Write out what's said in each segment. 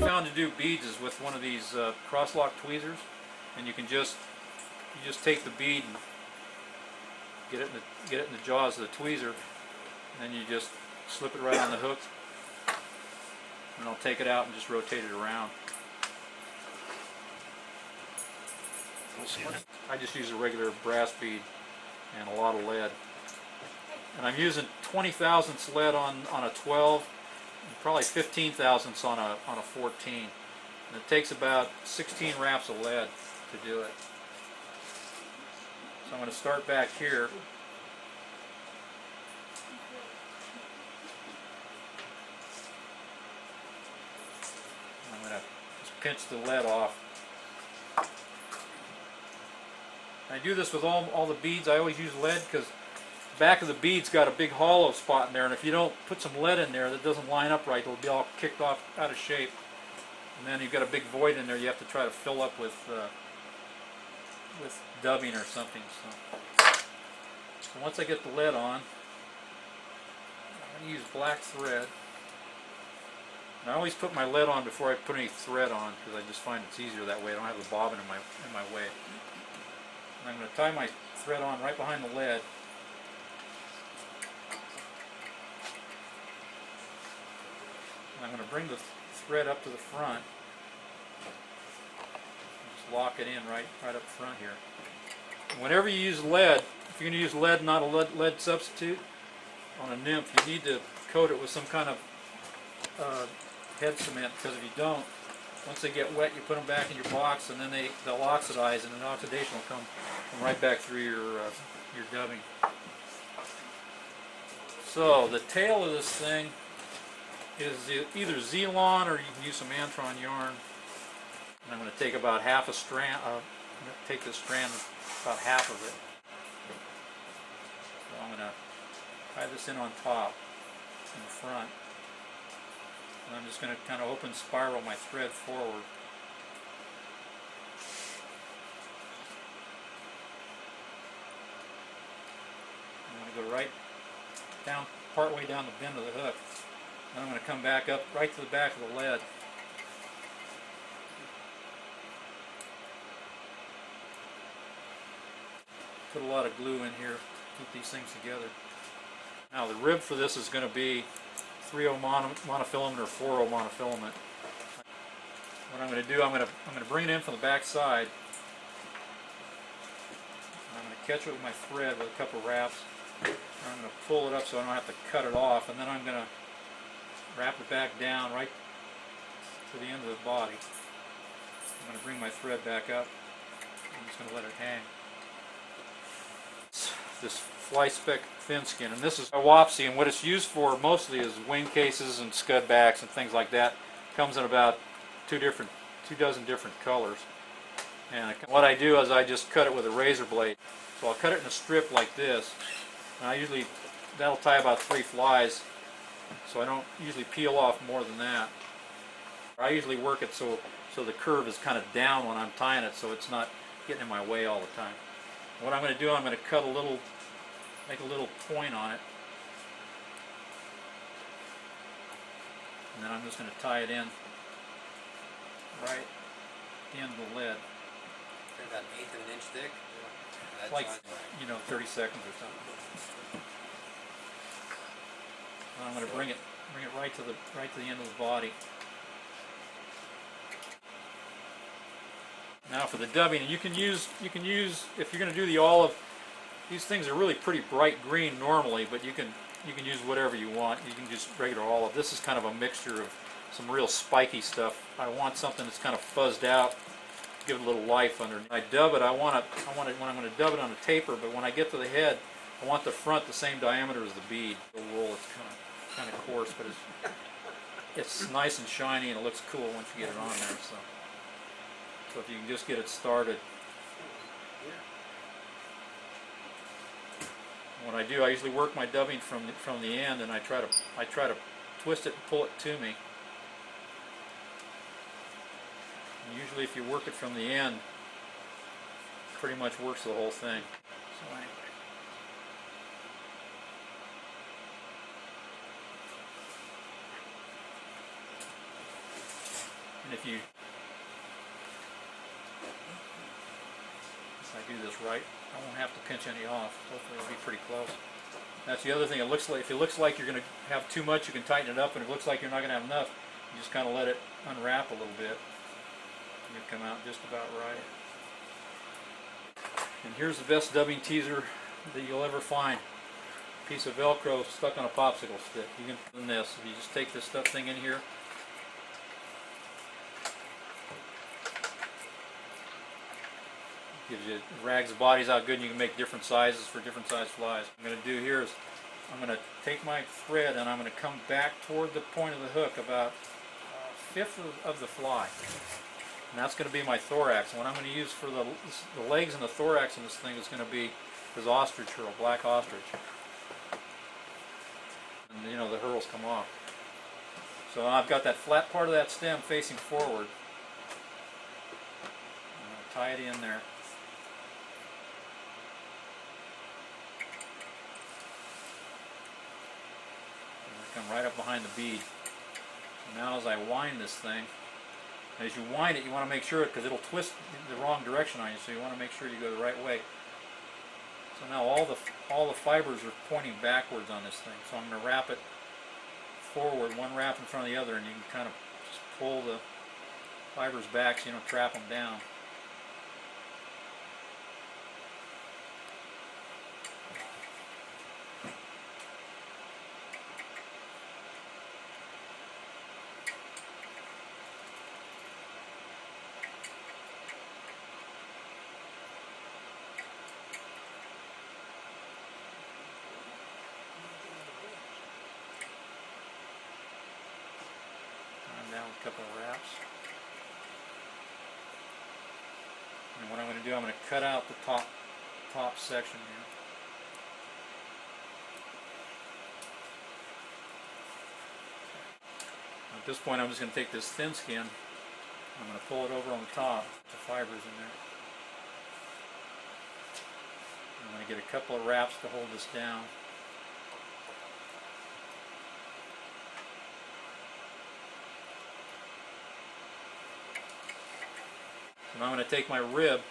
found to do beads is with one of these cross-lock tweezers, and you just take the bead and get it in the jaws of the tweezer, and then you just slip it right on the hook, and I'll take it out and just rotate it around. I just use a regular brass bead and a lot of lead. And I'm using 20 thousandths lead on a 12, and probably 15 thousandths on a 14. And it takes about 16 wraps of lead to do it. So I'm going to start back here. I'm going to just pinch the lead off. I do this with all the beads. I always use lead because the back of the bead's got a big hollow spot in there, and if you don't put some lead in there that doesn't line up right, it'll be all kicked off out of shape. And then you've got a big void in there you have to try to fill up with dubbing or something. So once I get the lead on, I'm going to use black thread. And I always put my lead on before I put any thread on because I just find it's easier that way. I don't have the bobbin in my way. And I'm going to tie my thread on right behind the lead. And I'm going to bring the thread up to the front. Just lock it in right up front here. And whenever you use lead, if you're going to use lead, not a lead substitute, on a nymph, you need to coat it with some kind of head cement, because if you don't, once they get wet, you put them back in your box, and then they'll oxidize, and an oxidation will come right back through your dubbing. So the tail of this thing is either Zelon or you can use some Antron yarn. And I'm going to take about half a strand. I'm going to take this strand, about half of it. So I'm going to tie this in on top, in the front. And I'm just going to kind of open spiral my thread forward. I'm going to go right down, part way down the bend of the hook. Then I'm going to come back up right to the back of the lead. Put a lot of glue in here to keep these things together. Now the rib for this is going to be 3/0 monofilament or 4/0 monofilament. What I'm going to do, I'm going to bring it in from the back side. I'm going to catch it with my thread with a couple wraps. I'm going to pull it up so I don't have to cut it off, and then I'm going to wrap it back down right to the end of the body. I'm going to bring my thread back up. I'm just going to let it hang. This fly speck thin skin, and this is a Wapsi, and what it's used for mostly is wing cases and scud backs and things like that. Comes in about two dozen different colors. And what I do is I just cut it with a razor blade. So I'll cut it in a strip like this, and that'll tie about 3 flies, so I don't usually peel off more than that. I usually work it so the curve is kind of down when I'm tying it, so it's not getting in my way all the time. What I'm going to do, I'm going to cut make a little point on it, and then I'm just going to tie it in right at the end of the lead. About 1/8 of an inch thick? That's like, fine. 30 seconds or something. And I'm going to bring it right to the end of the body. Now for the dubbing, you can use if you're going to do the olive. These things are really pretty bright green normally, but you can use whatever you want. You can use regular olive. This is kind of a mixture of some real spiky stuff. I want something that's kind of fuzzed out, give it a little life underneath. I dub it. I want it when I'm going to dub it on a taper, but when I get to the head, I want the front the same diameter as the bead. The wool, it's kind of coarse, but it's nice and shiny, and it looks cool once you get it on there. So if you can just get it started. What I do, I usually work my dubbing from the end, and I try to twist it and pull it to me. And usually, if you work it from the end, it pretty much works the whole thing. So anyway. And if you, if I do this right, I won't have to pinch any off. Hopefully it'll be pretty close. That's the other thing. It looks like, if it looks like you're going to have too much, you can tighten it up, and if it looks like you're not going to have enough, you just kind of let it unwrap a little bit. It'll come out just about right. And here's the best dubbing teaser that you'll ever find. A piece of Velcro stuck on a popsicle stick. You can do this. If you just take this thing in here, gives you, rags the bodies out good, and you can make different sizes for different size flies. What I'm going to do here is I'm going to take my thread and I'm going to come back toward the point of the hook about a fifth of the fly. And that's going to be my thorax. And what I'm going to use for the legs and the thorax in this thing is going to be this ostrich hurl, black ostrich. And you know, the hurls come off. So I've got that flat part of that stem facing forward. I'm going to tie it in there. Come right up behind the bead. So now as I wind this thing, as you wind it, you want to make sure, because it'll twist the wrong direction on you, so you want to make sure you go the right way. So now all the fibers are pointing backwards on this thing. So I'm going to wrap it forward, one wrap in front of the other, and you can kind of just pull the fibers back so you don't trap them down. Down a couple of wraps. And what I'm going to do, I'm going to cut out the top section here. At this point, I'm just going to take this thin skin, I'm going to pull it over on the top, the fibers in there. I'm going to get a couple of wraps to hold this down. And I'm going to take my rib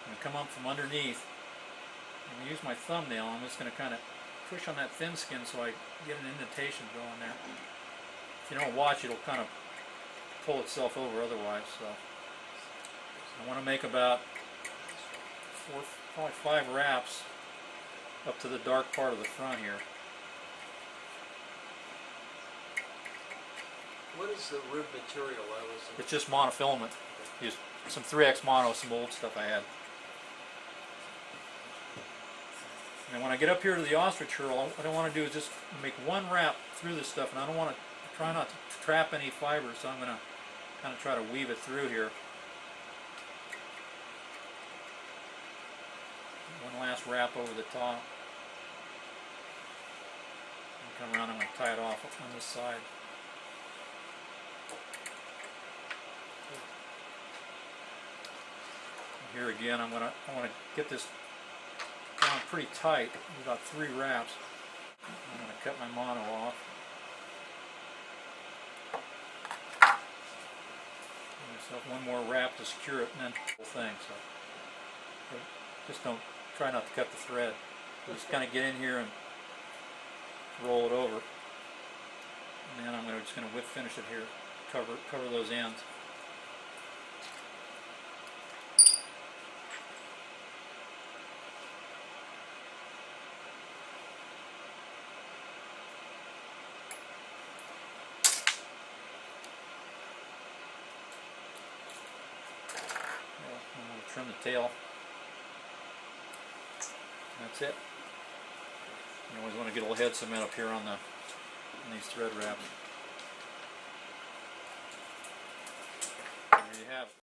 and come up from underneath and use my thumbnail. I'm just going to kind of push on that thin skin so I get an indentation going there. If you don't watch, it'll kind of pull itself over otherwise. So I want to make about 4, probably 5 wraps up to the dark part of the front here. What is the rib material? It's just monofilament. Just some 3X mono, some old stuff I had. And when I get up here to the ostrich hurl, what I want to do is just make one wrap through this stuff, and I don't want to try not to trap any fibers, so I'm going to kind of try to weave it through here. One last wrap over the top. And come around, I'm going to tie it off on this side. Here again, I want to get this down pretty tight, about 3 wraps. I'm going to cut my mono off. Give myself one more wrap to secure it, and then the whole thing. So just don't try not to cut the thread. Just kind of get in here and roll it over, and then I'm just going to whip finish it here. Cover those ends. Trim the tail. That's it. You always want to get a little head cement up here on these thread wraps. There you have it.